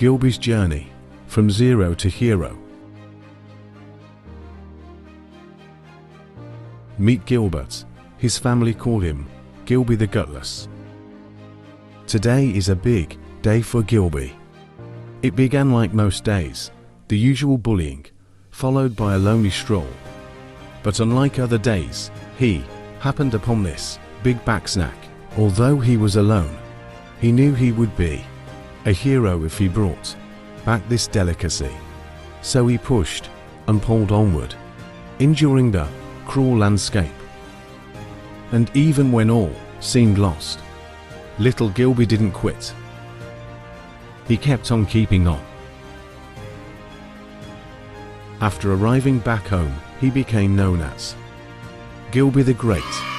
Gilby's journey from zero to hero. Meet Gilbert. His family call him Gilby the Gutless. Today is a big day for Gilby. It began like most days, the usual bullying, followed by a lonely stroll. But unlike other days, he happened upon this big back snack. Although he was alone, he knew he would be a hero if he brought back this delicacy. So he pushed and pulled onward, enduring the cruel landscape. And even when all seemed lost, little Gilby didn't quit. He kept on keeping on. After arriving back home, he became known as Gilby the Great.